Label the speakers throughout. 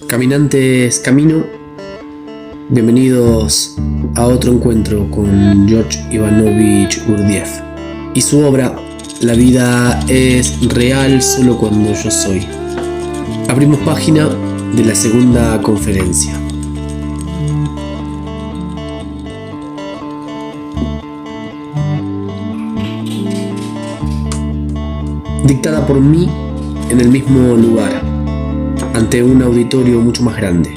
Speaker 1: Caminantes camino, bienvenidos a otro encuentro con George Ivanovich Gurdjieff y su obra La vida es real solo cuando yo soy. Abrimos página de la segunda conferencia. Dictada por mí en el mismo lugar, ante un auditorio mucho más grande.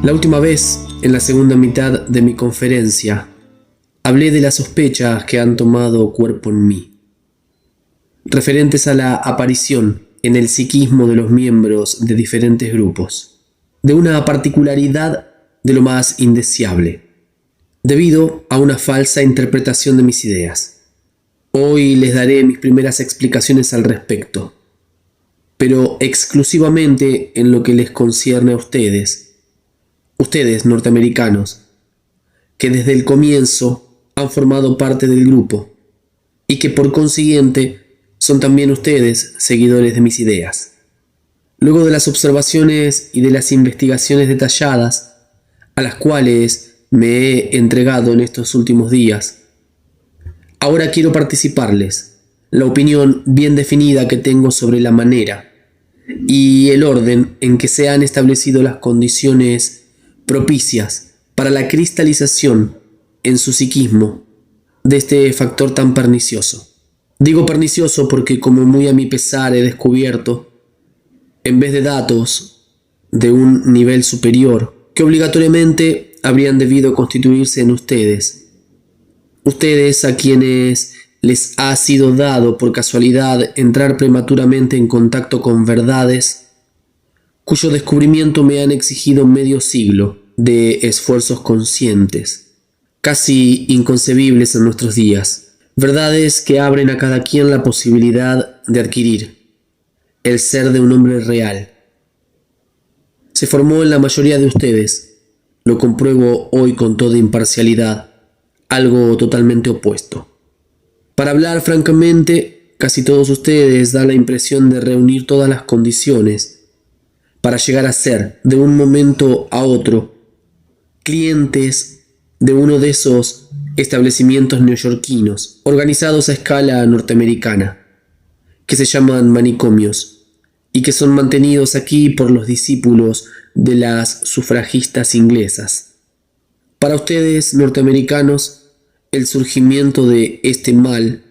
Speaker 1: La última vez, en la segunda mitad de mi conferencia, hablé de las sospechas que han tomado cuerpo en mí, referentes a la aparición en el psiquismo de los miembros de diferentes grupos, de una particularidad de lo más indeseable, debido a una falsa interpretación de mis ideas. Hoy les daré mis primeras explicaciones al respecto, pero exclusivamente en lo que les concierne a ustedes norteamericanos, que desde el comienzo han formado parte del grupo y que por consiguiente son también ustedes seguidores de mis ideas. Luego de las observaciones y de las investigaciones detalladas a las cuales me he entregado en estos últimos días, ahora quiero participarles la opinión bien definida que tengo sobre la manera y el orden en que se han establecido las condiciones propicias para la cristalización en su psiquismo de este factor tan pernicioso. Digo pernicioso porque, como muy a mi pesar he descubierto, en vez de datos de un nivel superior que obligatoriamente habrían debido constituirse en ustedes a quienes les ha sido dado por casualidad entrar prematuramente en contacto con verdades cuyo descubrimiento me han exigido medio siglo de esfuerzos conscientes, casi inconcebibles en nuestros días, verdades que abren a cada quien la posibilidad de adquirir el ser de un hombre real. Se formó en la mayoría de ustedes, lo compruebo hoy con toda imparcialidad, algo totalmente opuesto. Para hablar francamente, casi todos ustedes dan la impresión de reunir todas las condiciones para llegar a ser, de un momento a otro, clientes de uno de esos establecimientos neoyorquinos, organizados a escala norteamericana, que se llaman manicomios, y que son mantenidos aquí por los discípulos de las sufragistas inglesas. Para ustedes, norteamericanos, el surgimiento de este mal,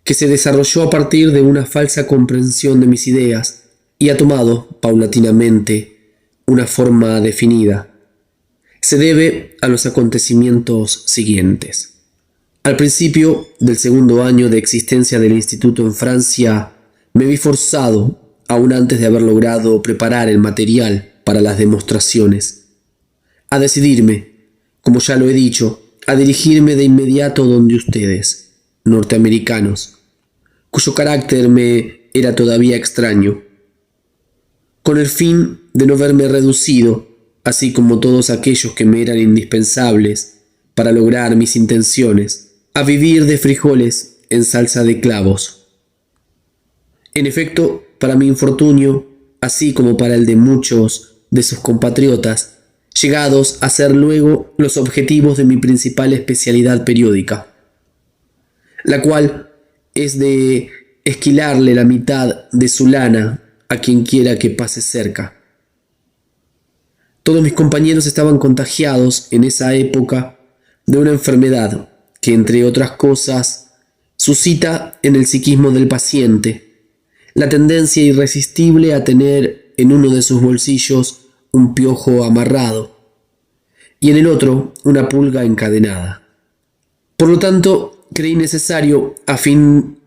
Speaker 1: que se desarrolló a partir de una falsa comprensión de mis ideas y ha tomado, paulatinamente, una forma definida, se debe a los acontecimientos siguientes. Al principio del segundo año de existencia del instituto en Francia, me vi forzado, aún antes de haber logrado preparar el material para las demostraciones, a decidirme, como ya lo he dicho, a dirigirme de inmediato donde ustedes, norteamericanos, cuyo carácter me era todavía extraño, con el fin de no verme reducido, así como todos aquellos que me eran indispensables para lograr mis intenciones, a vivir de frijoles en salsa de clavos. En efecto, para mi infortunio, así como para el de muchos de sus compatriotas, llegados a ser luego los objetivos de mi principal especialidad periódica, la cual es de esquilarle la mitad de su lana a quien quiera que pase cerca. Todos mis compañeros estaban contagiados en esa época de una enfermedad que, entre otras cosas, suscita en el psiquismo del paciente la tendencia irresistible a tener en uno de sus bolsillos un piojo amarrado y en el otro una pulga encadenada. Por lo tanto, creí necesario, a fin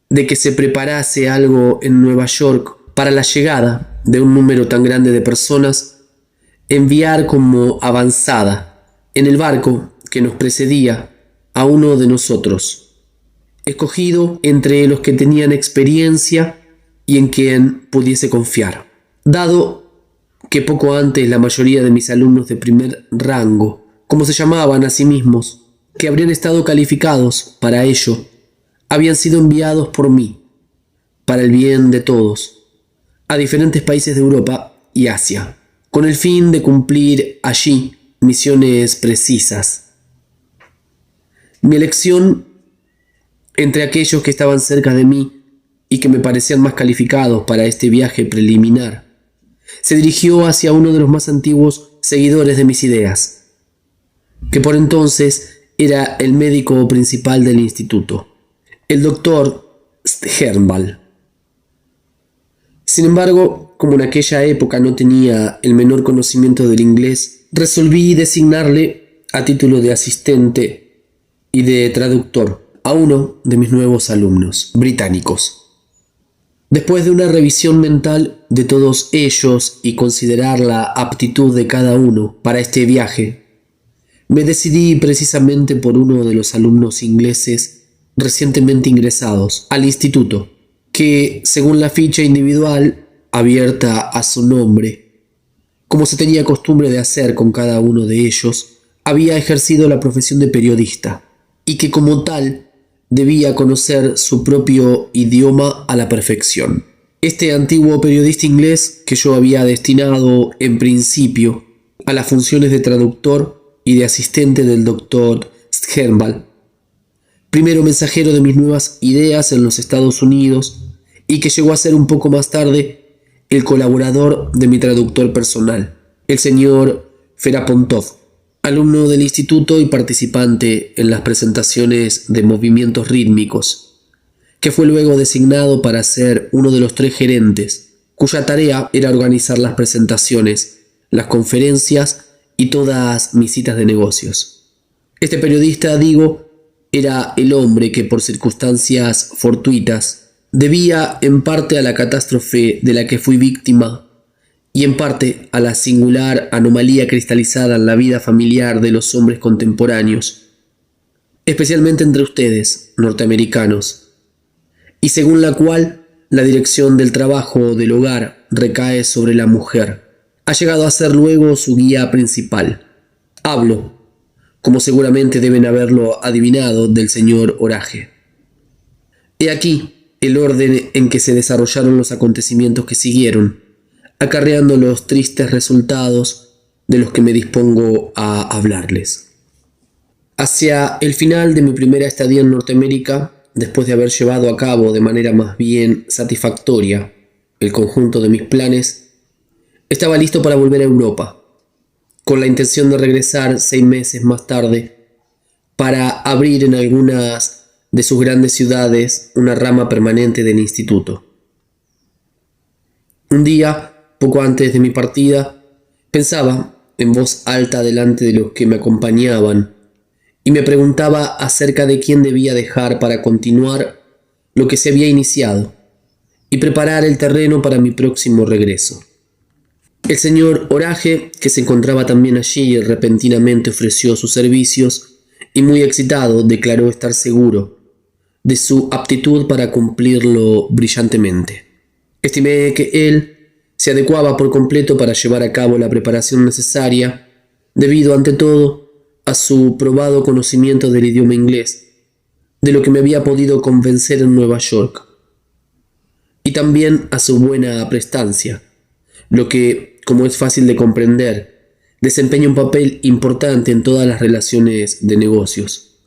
Speaker 1: de que se preparase algo en Nueva York para la llegada de un número tan grande de personas, enviar como avanzada en el barco que nos precedía a uno de nosotros, escogido entre los que tenían experiencia y en quien pudiese confiar. Dado que poco antes la mayoría de mis alumnos de primer rango, como se llamaban a sí mismos, que habrían estado calificados para ello habían sido enviados por mí, para el bien de todos, a diferentes países de Europa y Asia, con el fin de cumplir allí misiones precisas. Mi elección entre aquellos que estaban cerca de mí y que me parecían más calificados para este viaje preliminar se dirigió hacia uno de los más antiguos seguidores de mis ideas, que por entonces era el médico principal del instituto, el doctor Sternball. Sin embargo, como en aquella época no tenía el menor conocimiento del inglés, resolví designarle, a título de asistente y de traductor, a uno de mis nuevos alumnos británicos. Después de una revisión mental de todos ellos y considerar la aptitud de cada uno para este viaje, me decidí precisamente por uno de los alumnos ingleses recientemente ingresados al instituto, que, según la ficha individual abierta a su nombre, como se tenía costumbre de hacer con cada uno de ellos, había ejercido la profesión de periodista, y que como tal debía conocer su propio idioma a la perfección. Este antiguo periodista inglés, que yo había destinado en principio a las funciones de traductor y de asistente del doctor Sternball, primero mensajero de mis nuevas ideas en los Estados Unidos y que llegó a ser un poco más tarde el colaborador de mi traductor personal, el señor Ferapontov, alumno del instituto y participante en las presentaciones de movimientos rítmicos, que fue luego designado para ser uno de los 3 gerentes, cuya tarea era organizar las presentaciones, las conferencias y todas mis citas de negocios. Este periodista, digo, era el hombre que por circunstancias fortuitas debía en parte a la catástrofe de la que fui víctima y en parte a la singular anomalía cristalizada en la vida familiar de los hombres contemporáneos, especialmente entre ustedes, norteamericanos, y según la cual la dirección del trabajo del hogar recae sobre la mujer, ha llegado a ser luego su guía principal. Hablo, como seguramente deben haberlo adivinado, del señor Orage. He aquí el orden en que se desarrollaron los acontecimientos que siguieron, acarreando los tristes resultados de los que me dispongo a hablarles. Hacia el final de mi primera estadía en Norteamérica, después de haber llevado a cabo de manera más bien satisfactoria el conjunto de mis planes, estaba listo para volver a Europa, con la intención de regresar 6 meses más tarde para abrir en algunas de sus grandes ciudades una rama permanente del instituto. Un día, poco antes de mi partida, pensaba en voz alta delante de los que me acompañaban y me preguntaba acerca de quién debía dejar para continuar lo que se había iniciado y preparar el terreno para mi próximo regreso. El señor Orage, que se encontraba también allí, repentinamente ofreció sus servicios y muy excitado declaró estar seguro de su aptitud para cumplirlo brillantemente. Estimé que él se adecuaba por completo para llevar a cabo la preparación necesaria, debido ante todo a su probado conocimiento del idioma inglés, de lo que me había podido convencer en Nueva York, y también a su buena prestancia, lo que, como es fácil de comprender, desempeña un papel importante en todas las relaciones de negocios,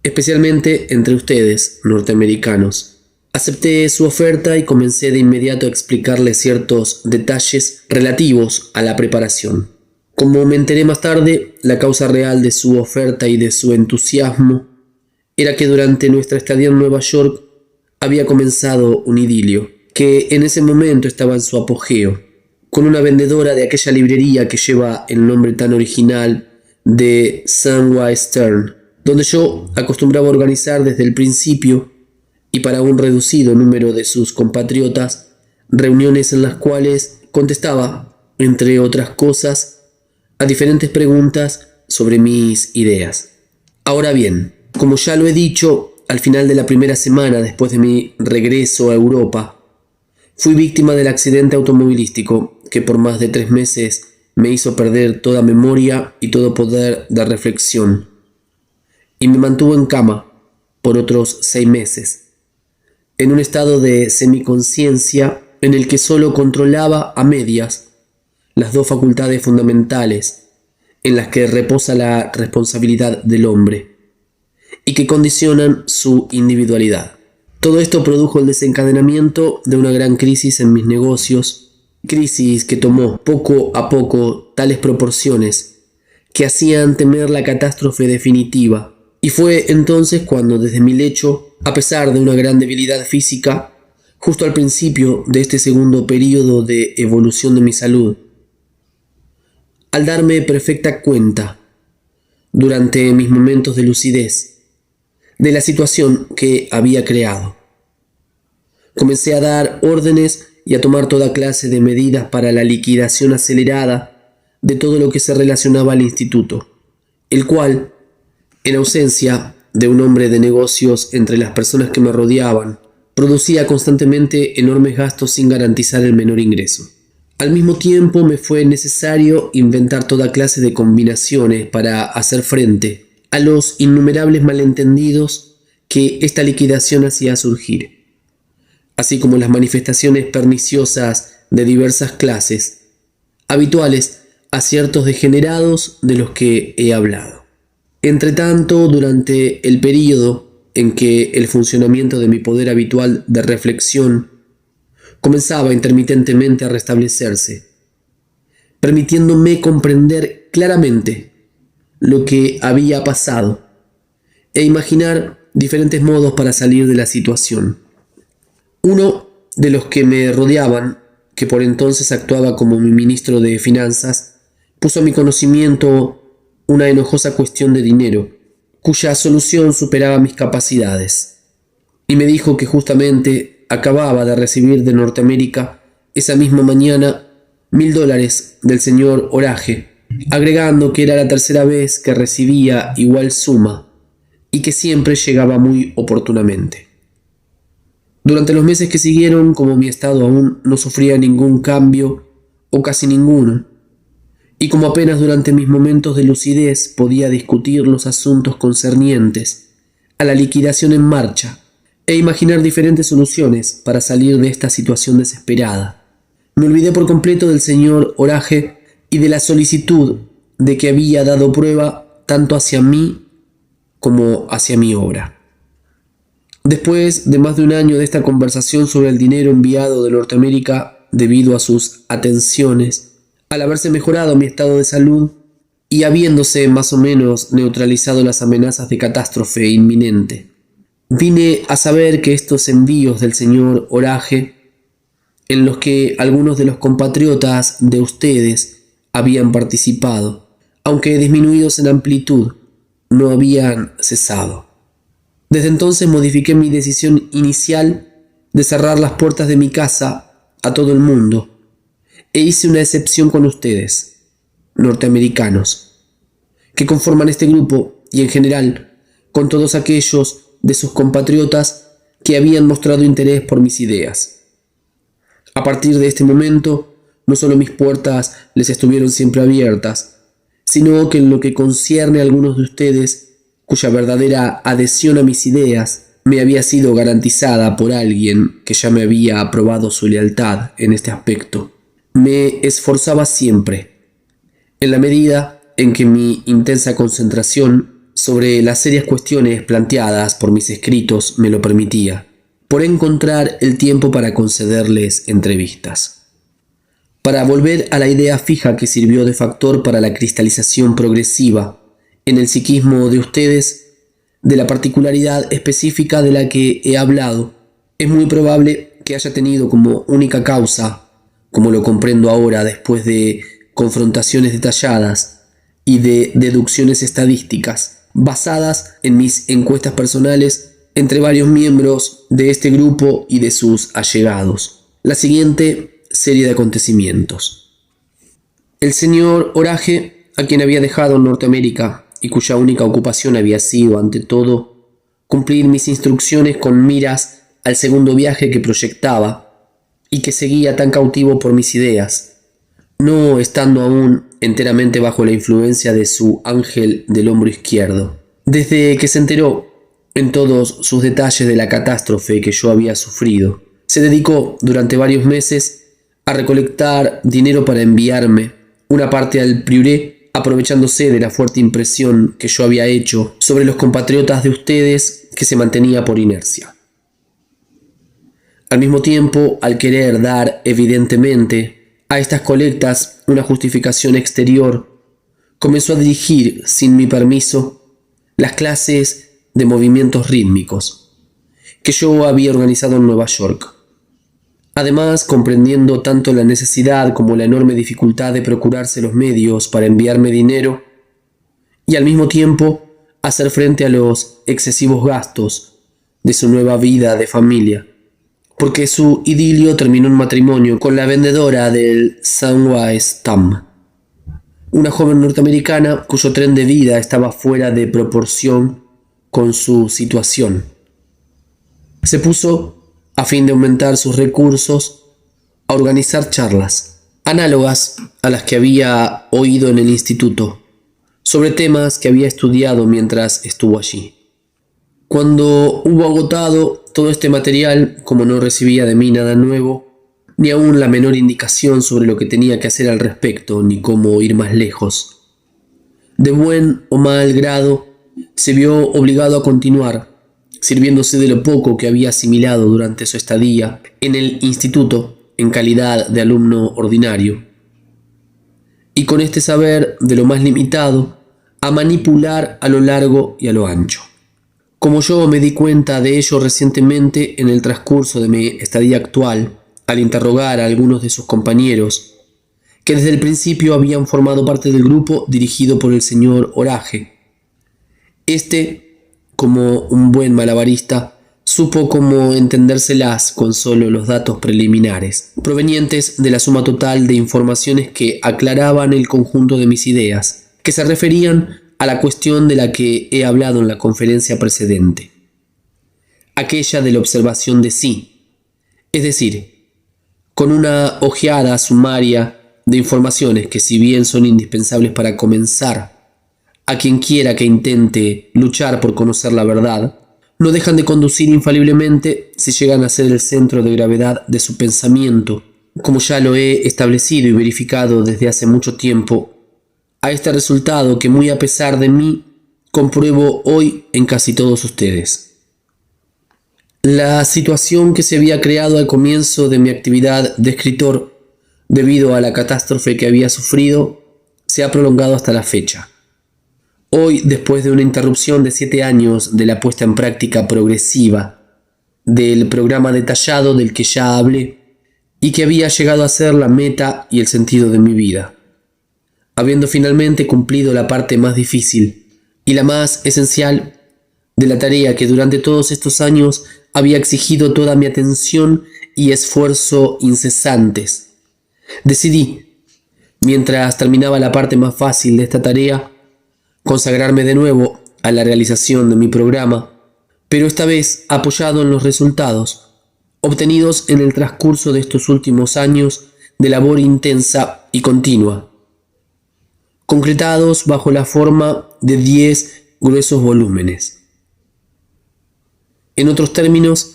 Speaker 1: especialmente entre ustedes, norteamericanos. Acepté su oferta y comencé de inmediato a explicarle ciertos detalles relativos a la preparación. Como me enteré más tarde, la causa real de su oferta y de su entusiasmo era que durante nuestra estadía en Nueva York había comenzado un idilio, que en ese momento estaba en su apogeo, con una vendedora de aquella librería que lleva el nombre tan original de Samwise Stern, donde yo acostumbraba a organizar desde el principio y para un reducido número de sus compatriotas, reuniones en las cuales contestaba, entre otras cosas, a diferentes preguntas sobre mis ideas. Ahora bien, como ya lo he dicho, al final de la primera semana después de mi regreso a Europa, fui víctima del accidente automovilístico que por más de 3 meses me hizo perder toda memoria y todo poder de reflexión, y me mantuvo en cama por otros 6 meses, en un estado de semiconciencia en el que solo controlaba a medias las dos facultades fundamentales en las que reposa la responsabilidad del hombre y que condicionan su individualidad. Todo esto produjo el desencadenamiento de una gran crisis en mis negocios, crisis que tomó poco a poco tales proporciones que hacían temer la catástrofe definitiva. Y fue entonces cuando desde mi lecho, a pesar de una gran debilidad física, justo al principio de este segundo período de evolución de mi salud, al darme perfecta cuenta, durante mis momentos de lucidez, de la situación que había creado, comencé a dar órdenes y a tomar toda clase de medidas para la liquidación acelerada de todo lo que se relacionaba al instituto, el cual, en ausencia de un hombre de negocios entre las personas que me rodeaban, producía constantemente enormes gastos sin garantizar el menor ingreso. Al mismo tiempo me fue necesario inventar toda clase de combinaciones para hacer frente a los innumerables malentendidos que esta liquidación hacía surgir, así como las manifestaciones perniciosas de diversas clases, habituales a ciertos degenerados de los que he hablado. Entretanto, durante el período en que el funcionamiento de mi poder habitual de reflexión comenzaba intermitentemente a restablecerse, permitiéndome comprender claramente lo que había pasado e imaginar diferentes modos para salir de la situación. Uno de los que me rodeaban, que por entonces actuaba como mi ministro de Finanzas, puso a mi conocimiento una enojosa cuestión de dinero, cuya solución superaba mis capacidades, y me dijo que justamente acababa de recibir de Norteamérica esa misma mañana $1000 del señor Orage, agregando que era la tercera vez que recibía igual suma y que siempre llegaba muy oportunamente. Durante los meses que siguieron, como mi estado aún no sufría ningún cambio o casi ninguno, y como apenas durante mis momentos de lucidez podía discutir los asuntos concernientes a la liquidación en marcha e imaginar diferentes soluciones para salir de esta situación desesperada, me olvidé por completo del señor Orage y de la solicitud de que había dado prueba tanto hacia mí como hacia mi obra. Después de más de un año de esta conversación sobre el dinero enviado de Norteamérica debido a sus atenciones, al haberse mejorado mi estado de salud y habiéndose más o menos neutralizado las amenazas de catástrofe inminente, vine a saber que estos envíos del señor Orage, en los que algunos de los compatriotas de ustedes habían participado, aunque disminuidos en amplitud, no habían cesado. Desde entonces modifiqué mi decisión inicial de cerrar las puertas de mi casa a todo el mundo e hice una excepción con ustedes, norteamericanos, que conforman este grupo y en general con todos aquellos de sus compatriotas que habían mostrado interés por mis ideas. A partir de este momento, no solo mis puertas les estuvieron siempre abiertas, sino que en lo que concierne a algunos de ustedes, cuya verdadera adhesión a mis ideas me había sido garantizada por alguien que ya me había aprobado su lealtad en este aspecto, me esforzaba siempre, en la medida en que mi intensa concentración sobre las serias cuestiones planteadas por mis escritos me lo permitía, por encontrar el tiempo para concederles entrevistas. Para volver a la idea fija que sirvió de factor para la cristalización progresiva en el psiquismo de ustedes de la particularidad específica de la que he hablado, es muy probable que haya tenido como única causa, como lo comprendo ahora después de confrontaciones detalladas y de deducciones estadísticas, basadas en mis encuestas personales entre varios miembros de este grupo y de sus allegados, la siguiente serie de acontecimientos. El señor Orage, a quien había dejado en Norteamérica y cuya única ocupación había sido, ante todo, cumplir mis instrucciones con miras al segundo viaje que proyectaba y que seguía tan cautivo por mis ideas, no estando aún enteramente bajo la influencia de su ángel del hombro izquierdo, Desde que se enteró en todos sus detalles de la catástrofe que yo había sufrido, se dedicó durante varios meses a recolectar dinero para enviarme una parte al Priuré, aprovechándose de la fuerte impresión que yo había hecho sobre los compatriotas de ustedes que se mantenía por inercia. Al mismo tiempo, al querer dar evidentemente a estas colectas una justificación exterior, comenzó a dirigir, sin mi permiso, las clases de movimientos rítmicos que yo había organizado en Nueva York. Además, comprendiendo tanto la necesidad como la enorme dificultad de procurarse los medios para enviarme dinero, y al mismo tiempo hacer frente a los excesivos gastos de su nueva vida de familia, porque su idilio terminó en matrimonio con la vendedora del Sunwise Tam, una joven norteamericana cuyo tren de vida estaba fuera de proporción con su situación. Se puso, a fin de aumentar sus recursos, a organizar charlas, análogas a las que había oído en el instituto, sobre temas que había estudiado mientras estuvo allí. Cuando hubo agotado todo este material, como no recibía de mí nada nuevo, ni aún la menor indicación sobre lo que tenía que hacer al respecto, ni cómo ir más lejos, de buen o mal grado, se vio obligado a continuar, sirviéndose de lo poco que había asimilado durante su estadía en el instituto en calidad de alumno ordinario, y con este saber de lo más limitado, a manipular a lo largo y a lo ancho. Como yo me di cuenta de ello recientemente en el transcurso de mi estadía actual, al interrogar a algunos de sus compañeros, que desde el principio habían formado parte del grupo dirigido por el señor Orage. Este, como un buen malabarista, supo cómo entendérselas con solo los datos preliminares, provenientes de la suma total de informaciones que aclaraban el conjunto de mis ideas, que se referían a la cuestión de la que he hablado en la conferencia precedente, aquella de la observación de sí, es decir, con una ojeada sumaria de informaciones que, si bien son indispensables para comenzar, a quien quiera que intente luchar por conocer la verdad, no dejan de conducir infaliblemente, si llegan a ser el centro de gravedad de su pensamiento, como ya lo he establecido y verificado desde hace mucho tiempo, a este resultado que, muy a pesar de mí, compruebo hoy en casi todos ustedes. La situación que se había creado al comienzo de mi actividad de escritor, debido a la catástrofe que había sufrido, se ha prolongado hasta la fecha. Hoy, después de una interrupción de 7 años de la puesta en práctica progresiva del programa detallado del que ya hablé, y que había llegado a ser la meta y el sentido de mi vida, habiendo finalmente cumplido la parte más difícil y la más esencial de la tarea que durante todos estos años había exigido toda mi atención y esfuerzo incesantes, decidí, mientras terminaba la parte más fácil de esta tarea, consagrarme de nuevo a la realización de mi programa, pero esta vez apoyado en los resultados obtenidos en el transcurso de estos últimos años de labor intensa y continua, concretados bajo la forma de 10 gruesos volúmenes. En otros términos,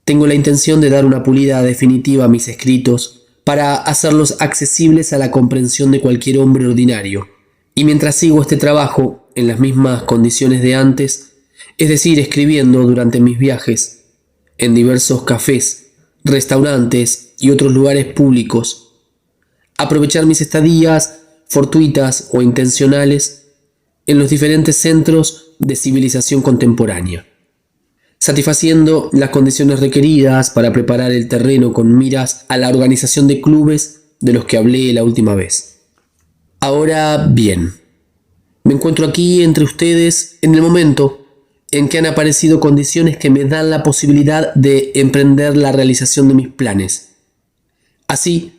Speaker 1: tengo la intención de dar una pulida definitiva a mis escritos para hacerlos accesibles a la comprensión de cualquier hombre ordinario, y mientras sigo este trabajo en las mismas condiciones de antes, es decir, escribiendo durante mis viajes en diversos cafés, restaurantes y otros lugares públicos, aprovechar mis estadías fortuitas o intencionales en los diferentes centros de civilización contemporánea, satisfaciendo las condiciones requeridas para preparar el terreno con miras a la organización de clubes de los que hablé la última vez. Ahora bien, me encuentro aquí entre ustedes en el momento en que han aparecido condiciones que me dan la posibilidad de emprender la realización de mis planes. Así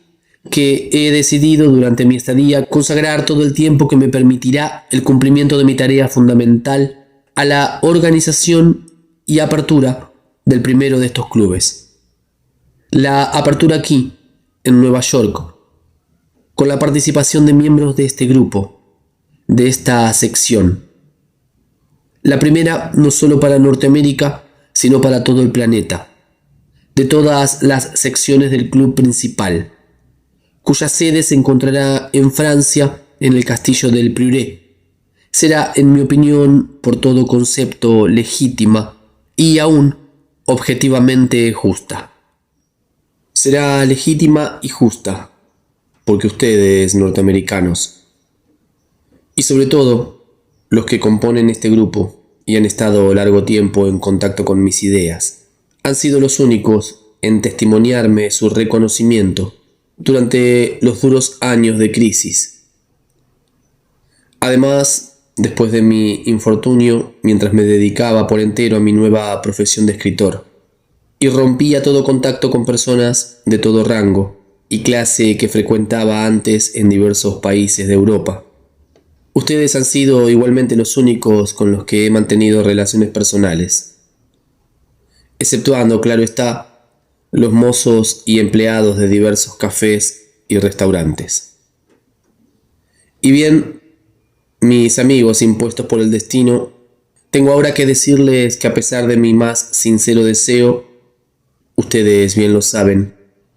Speaker 1: que he decidido durante mi estadía consagrar todo el tiempo que me permitirá el cumplimiento de mi tarea fundamental a la organización y apertura del primero de estos clubes. La apertura aquí, en Nueva York, con la participación de miembros de este grupo, de esta sección. La primera no solo para Norteamérica, sino para todo el planeta, de todas las secciones del club principal, cuya sede se encontrará en Francia, en el castillo del Prieuré. Será, en mi opinión, por todo concepto legítima y aún objetivamente justa. Será legítima y justa, porque ustedes, norteamericanos, y sobre todo los que componen este grupo y han estado largo tiempo en contacto con mis ideas, han sido los únicos en testimoniarme su reconocimiento durante los duros años de crisis. Además, después de mi infortunio, mientras me dedicaba por entero a mi nueva profesión de escritor, y rompía todo contacto con personas de todo rango y clase que frecuentaba antes en diversos países de Europa, ustedes han sido igualmente los únicos con los que he mantenido relaciones personales, exceptuando, claro está, los mozos y empleados de diversos cafés y restaurantes. Y bien, mis amigos impuestos por el destino, tengo ahora que decirles que a pesar de mi más sincero deseo, ustedes bien lo saben,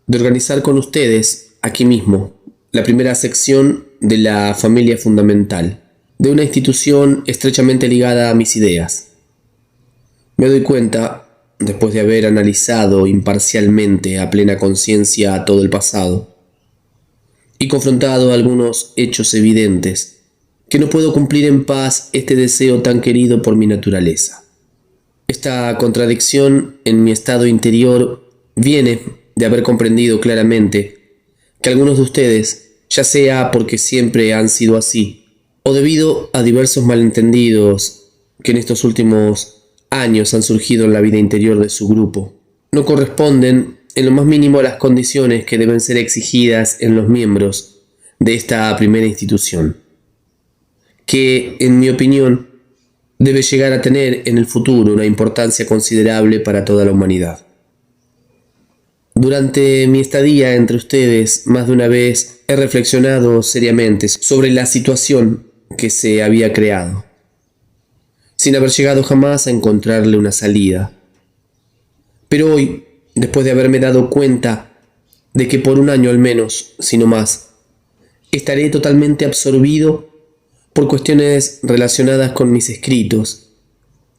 Speaker 1: de organizar con ustedes, aquí mismo, la primera sección de la familia fundamental, de una institución estrechamente ligada a mis ideas. Me doy cuenta, después de haber analizado imparcialmente a plena conciencia todo el pasado y confrontado algunos hechos evidentes, que no puedo cumplir en paz este deseo tan querido por mi naturaleza. Esta contradicción en mi estado interior viene de haber comprendido claramente que algunos de ustedes, ya sea porque siempre han sido así, o debido a diversos malentendidos que en estos últimos años han surgido en la vida interior de su grupo, no corresponden en lo más mínimo a las condiciones que deben ser exigidas en los miembros de esta primera institución, que, en mi opinión, debe llegar a tener en el futuro una importancia considerable para toda la humanidad. Durante mi estadía entre ustedes, más de una vez he reflexionado seriamente sobre la situación que se había creado, sin haber llegado jamás a encontrarle una salida. Pero hoy, después de haberme dado cuenta de que por un año al menos, si no más, estaré totalmente absorbido por cuestiones relacionadas con mis escritos,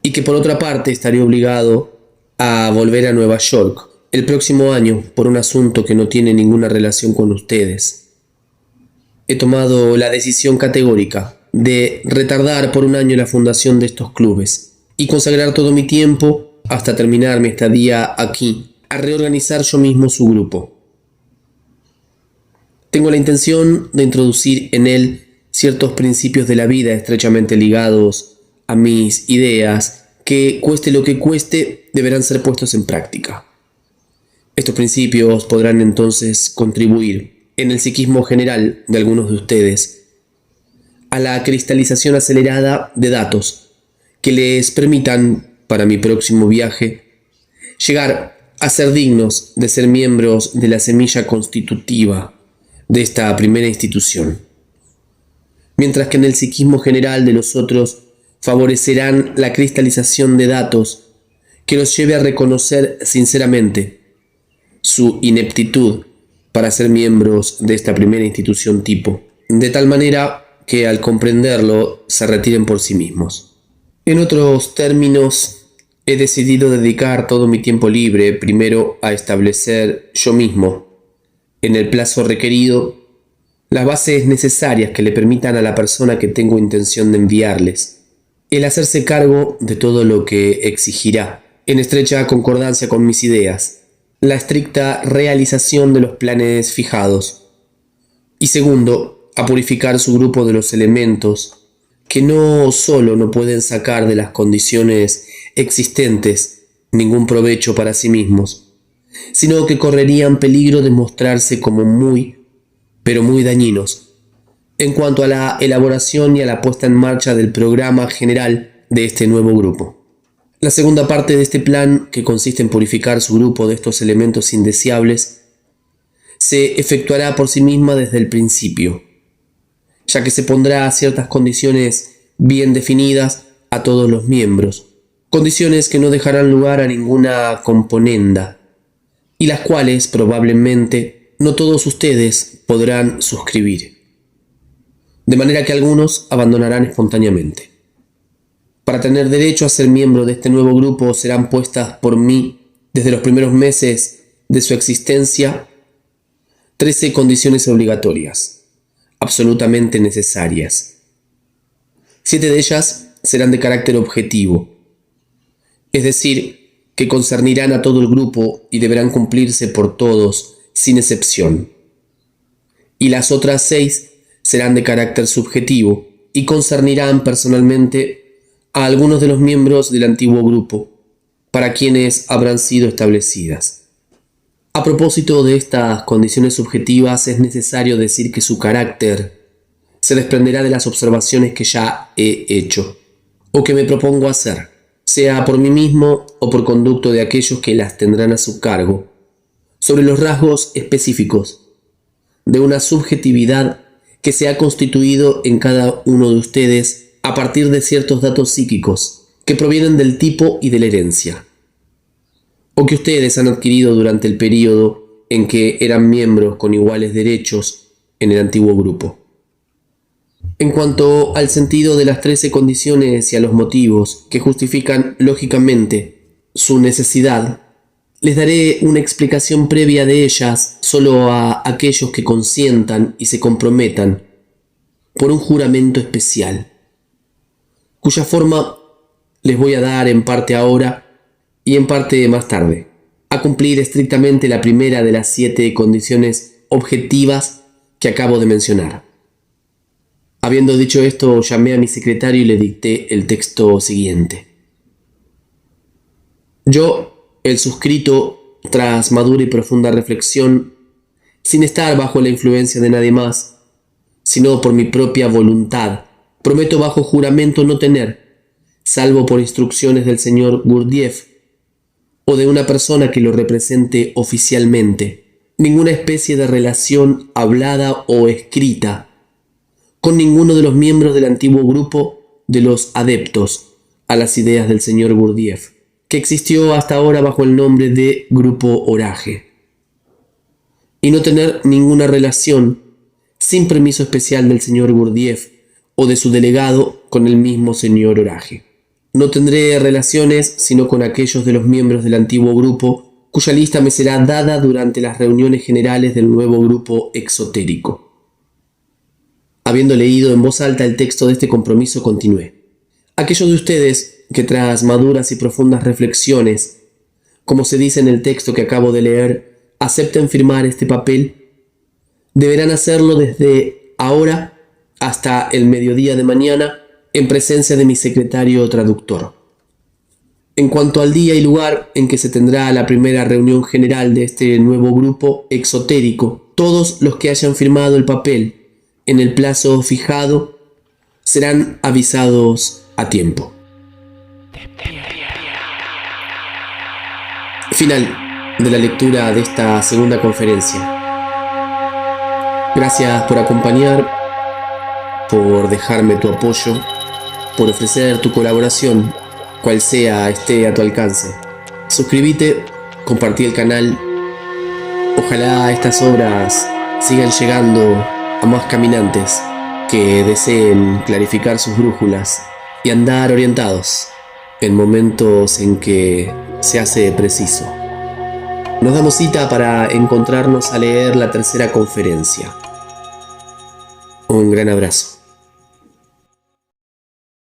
Speaker 1: y que por otra parte estaré obligado a volver a Nueva York el próximo año por un asunto que no tiene ninguna relación con ustedes, he tomado la decisión categórica de retardar por un año la fundación de estos clubes y consagrar todo mi tiempo, hasta terminar mi estadía aquí, a reorganizar yo mismo su grupo. Tengo la intención de introducir en él ciertos principios de la vida estrechamente ligados a mis ideas que, cueste lo que cueste, deberán ser puestos en práctica. Estos principios podrán entonces contribuir, en el psiquismo general de algunos de ustedes, a la cristalización acelerada de datos que les permitan, para mi próximo viaje, llegar a ser dignos de ser miembros de la semilla constitutiva de esta primera institución, mientras que en el psiquismo general de los otros favorecerán la cristalización de datos que los lleve a reconocer sinceramente su ineptitud para ser miembros de esta primera institución tipo, de tal manera que al comprenderlo se retiren por sí mismos. En otros términos, he decidido dedicar todo mi tiempo libre primero a establecer yo mismo, en el plazo requerido, las bases necesarias que le permitan a la persona que tengo intención de enviarles el hacerse cargo de todo lo que exigirá, en estrecha concordancia con mis ideas, la estricta realización de los planes fijados, y segundo, a purificar su grupo de los elementos que no solo no pueden sacar de las condiciones existentes ningún provecho para sí mismos, sino que correrían peligro de mostrarse como muy, pero muy dañinos en cuanto a la elaboración y a la puesta en marcha del programa general de este nuevo grupo. La segunda parte de este plan, que consiste en purificar su grupo de estos elementos indeseables, se efectuará por sí misma desde el principio, ya que se pondrá ciertas condiciones bien definidas a todos los miembros, condiciones que no dejarán lugar a ninguna componenda, y las cuales probablemente no todos ustedes podrán suscribir, de manera que algunos abandonarán espontáneamente. Para tener derecho a ser miembro de este nuevo grupo serán puestas por mí, desde los primeros meses de su existencia, 13 condiciones obligatorias, absolutamente necesarias. 7 de ellas serán de carácter objetivo, es decir, que concernirán a todo el grupo y deberán cumplirse por todos, sin excepción. Y las otras 6 serán de carácter subjetivo y concernirán personalmente a algunos de los miembros del antiguo grupo, para quienes habrán sido establecidas. A propósito de estas condiciones subjetivas, es necesario decir que su carácter se desprenderá de las observaciones que ya he hecho, o que me propongo hacer, sea por mí mismo o por conducto de aquellos que las tendrán a su cargo, sobre los rasgos específicos de una subjetividad que se ha constituido en cada uno de ustedes a partir de ciertos datos psíquicos que provienen del tipo y de la herencia, o que ustedes han adquirido durante el período en que eran miembros con iguales derechos en el antiguo grupo. En cuanto al sentido de las 13 condiciones y a los motivos que justifican lógicamente su necesidad, les daré una explicación previa de ellas solo a aquellos que consientan y se comprometan por un juramento especial, cuya forma les voy a dar en parte ahora y en parte más tarde, a cumplir estrictamente la primera de las 7 condiciones objetivas que acabo de mencionar. Habiendo dicho esto, llamé a mi secretario y le dicté el texto siguiente. Yo, el suscrito, tras madura y profunda reflexión, sin estar bajo la influencia de nadie más, sino por mi propia voluntad, prometo bajo juramento no tener, salvo por instrucciones del señor Gurdjieff o de una persona que lo represente oficialmente, ninguna especie de relación hablada o escrita con ninguno de los miembros del antiguo grupo de los adeptos a las ideas del señor Gurdjieff, que existió hasta ahora bajo el nombre de Grupo Orage, y no tener ninguna relación sin permiso especial del señor Gurdjieff o de su delegado con el mismo señor Orage. No tendré relaciones sino con aquellos de los miembros del antiguo grupo cuya lista me será dada durante las reuniones generales del nuevo grupo exotérico. Habiendo leído en voz alta el texto de este compromiso, continué. Aquellos de ustedes que tras maduras y profundas reflexiones, como se dice en el texto que acabo de leer, acepten firmar este papel, deberán hacerlo desde ahora hasta el mediodía de mañana en presencia de mi secretario traductor. En cuanto al día y lugar en que se tendrá la primera reunión general de este nuevo grupo exotérico, todos los que hayan firmado el papel en el plazo fijado serán avisados a tiempo. Final de la lectura de esta segunda conferencia. Gracias por acompañar, por dejarme tu apoyo, por ofrecer tu colaboración, cual sea esté a tu alcance. Suscríbete, compartí el canal. Ojalá estas obras sigan llegando a más caminantes que deseen clarificar sus brújulas y andar orientados en momentos en que se hace preciso. Nos damos cita para encontrarnos a leer la tercera conferencia. Un gran abrazo.